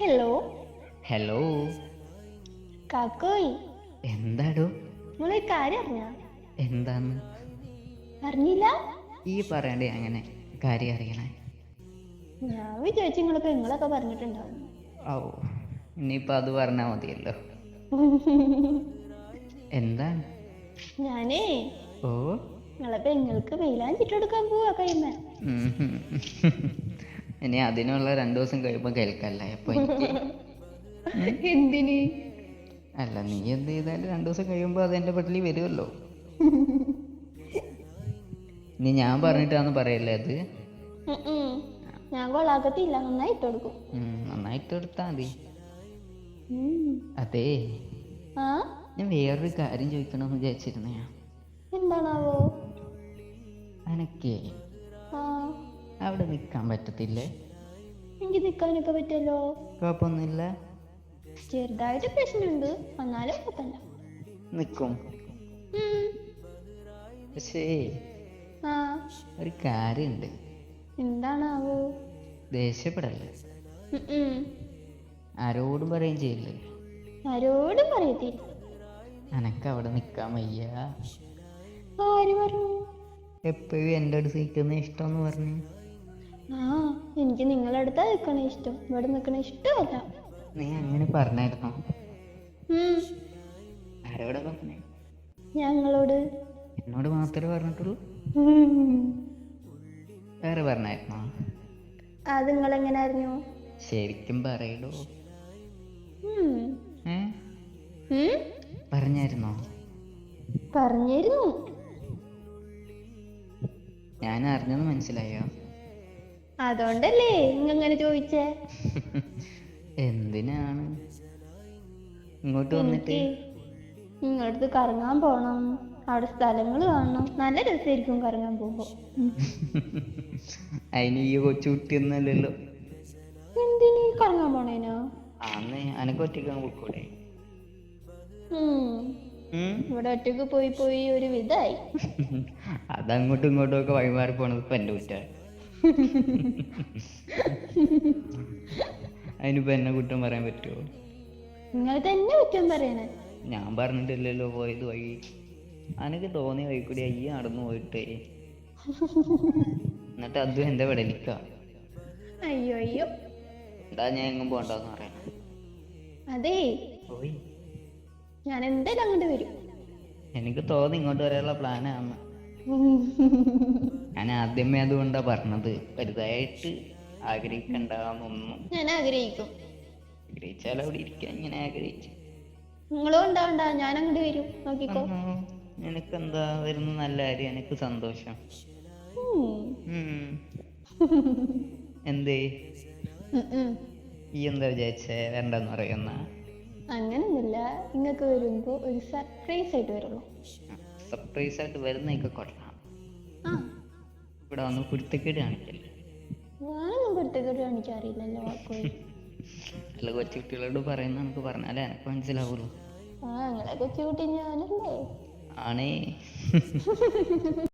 Hello hello. കാക്കോയ്, എന്താടോ? നിങ്ങളെ കാര്യം അറിഞ്ഞ? എന്താന്ന്? അറിഞ്ഞില്ല? ഈ പറയണ്ടേ അങ്ങനെ കാര്യം അറിയണേ? ഞാൻ വിചാരിച്ചു നിങ്ങളിപ്പോ നിങ്ങളൊക്കെ പറഞ്ഞിട്ടുണ്ടാവും. ഓ, ഇനിയിപ്പോൾ അത് പറഞ്ഞാൽ മതിയല്ലോ. എന്താണ്? ഞാനേ ഓ, നിങ്ങളെ പെങ്ങൾക്ക് വെയിലാഞ്ചിട്ട് കൊടുക്കാൻ പോവാ കൈമ. ഇനി അതിനുള്ള 2 ദിവസം കഴിയുമ്പോൾ കേൾക്കല്ലേ അപ്പൊ എനിക്ക്. എന്തിന്? അല്ല, നീ എന്ത് ചെയ്താലും 2 ദിവസം കഴിയുമ്പോൾ അത് എൻ്റെ വീട്ടിൽ വരുമല്ലോ. ഇനി ഞാൻ പറഞ്ഞിട്ടാന്ന് പറയല്ലേ അത്. ഞാൻ കൊള്ളാക്കത്തില്ല, നന്നായി ഇട്ട് കൊടുക്കും. നന്നായിട്ട് എടുത്താൽ മതി. ഉം. അതേ, ആ, ഞാൻ വേറൊരു കാര്യം ചോദിക്കണമെന്ന് വിചാരിച്ചിരുന്നേ. എന്താണാവോ? അനക്കേ ആ, അവിടെ നിൽക്കാൻ പറ്റത്തില്ലേ? എനിക്ക് നിക്കാനൊക്കെ പറ്റുമല്ലോ. കുഴപ്പമൊന്നുമില്ല. ചെറുതായിട്ട് പ്രശ്നമുണ്ട്, എന്നാലും കുഴപ്പമില്ല. നിൽക്കും. ഉം. പക്ഷേ ആ, ഒരു കാര്യമുണ്ട്. എന്താണാവോ? ദേഷ്യപ്പെടല്ലേ. ഉം. ആരോടും പറയുകയും ചെയ്യില്ലേ. ആരോടും പറയത്തില്ല. അനക്ക് അവിടെ നിൽക്കാൻ വയ്യ. ആര് പറഞ്ഞു? എപ്പോഴും എൻ്റെ അടുത്ത് നിൽക്കുന്ന ഇഷ്ടമെന്ന് പറഞ്ഞു. ആ, എനിക്ക് നിങ്ങളുടെ അടുത്താ നിൽക്കണ ഇഷ്ടം, ഇവിടെ നിൽക്കണ ഇഷ്ടമല്ല. നീ അങ്ങനെ പറഞ്ഞായിരുന്നോ? ഉം. ആരോടാ പറഞ്ഞേ? ഞങ്ങളോട്. എന്നോട് മാത്രമേ പറഞ്ഞിട്ടുള്ളൂ? ഉം. വേറെ പറഞ്ഞായിരുന്നോ? അത് നിങ്ങളെങ്ങനെ അറിഞ്ഞു? ശരിക്കും പറയടോ. ഉം. ഏ, ഉം. പറഞ്ഞായിരുന്നോ? പറഞ്ഞിരുന്നു. ഞാൻ അറിഞ്ഞെന്ന് മനസ്സിലായോ? അതുകൊണ്ടല്ലേ ഇങ്ങനെ ചോദിച്ചേ. എന്തിനാണ് ഇങ്ങോട്ട് വന്നിട്ട്? എനിക്ക് നിങ്ങളടുത്ത് കറങ്ങാൻ പോണം, അവിടെ സ്ഥലങ്ങൾ കാണണം, നല്ല രസമായിരിക്കും കറങ്ങാൻ പോകുമ്പോ. അതിന് ഈ കൊച്ചു കുട്ടിയൊന്നുമല്ലല്ലോ. എന്തിനീ കറങ്ങാൻ പോണേനോ? അന്ന് അനക്ക് ഒറ്റയ്ക്ക് പോയിക്കൂടെ? ഇവിടെ ഒറ്റക്ക് പോയി പോയി ഒരു വിധായി. അതങ്ങോട്ടും ഇങ്ങോട്ടും ഒക്കെ വഴിമാറി പോണത് ഇപ്പൊ എൻ്റെ കുറ്റ. അതിനിപ്പോ എന്നെ കുറ്റം പറയാൻ പറ്റുമോ? നിങ്ങൾ തന്നെ കുറ്റം പറയണേ. ഞാൻ പറഞ്ഞിട്ടില്ലല്ലോ പോയത് വഴി. അനക്ക് തോന്നിയ വഴി കൂടി അയ്യ നടന്നു പോയിട്ടേ. എന്നിട്ട് അതും എൻ്റെ വിടലിക്ക. അയ്യോ അയ്യോ. എന്താ ഞാൻ എങ്ങും പോണ്ടെന്ന് പറയണ? അതേ, പോയി. ഞാൻ എന്തായാലും അങ്ങോട്ട് വരും. എനിക്ക് തോന്നി ഇങ്ങോട്ട് വരാനുള്ള പ്ലാനാണ്. ഞാൻ ആദ്യമേ അതുകൊണ്ടാ പറഞ്ഞത്, വലുതായിട്ട് ആഗ്രഹിക്കണ്ടെന്നൊന്നും. ഞാൻ ആഗ്രഹിക്കും. ആഗ്രഹിച്ചാൽ അവിടെ ഇരിക്കാൻ ഇങ്ങനെ ആഗ്രഹിച്ചു. നിങ്ങളും ഉണ്ടാവണ്ട, ഞാൻ അങ്ങോട്ട് വരും, നോക്കിക്കോ. എനിക്കെന്താ വരുന്ന നല്ല കാര്യം, എനിക്ക് സന്തോഷം. എന്തേ ഈ എന്താ വിചാരിച്ചേ? വേണ്ടെന്ന് പറയുന്ന? അങ്ങനൊന്നുമില്ല, നിങ്ങൾക്ക് വരുമ്പോ ഒരു സർപ്രൈസ് ആയിട്ട് വരുള്ളൂ. സർപ്രൈസ് ആയിട്ട് വരുന്നതൊക്കെ കൊള്ളാം. ആ, ഇവിടെ വന്ന് കുരുത്തക്കേട് കാണിക്കല്ലേ. ഞാനൊന്നും കുരുത്തക്കേട് കാണിക്കാറില്ലല്ലോ വാക്കോയി. അല്ല, കൊച്ചു കുട്ടികളോട് പറയുന്ന നമുക്ക് പറഞ്ഞാലേ എനക്ക് മനസ്സിലാവുള്ളൂ. ആ, നിങ്ങളെ കൊച്ചുകുട്ടി ഞാനല്ലേ. ആണേ.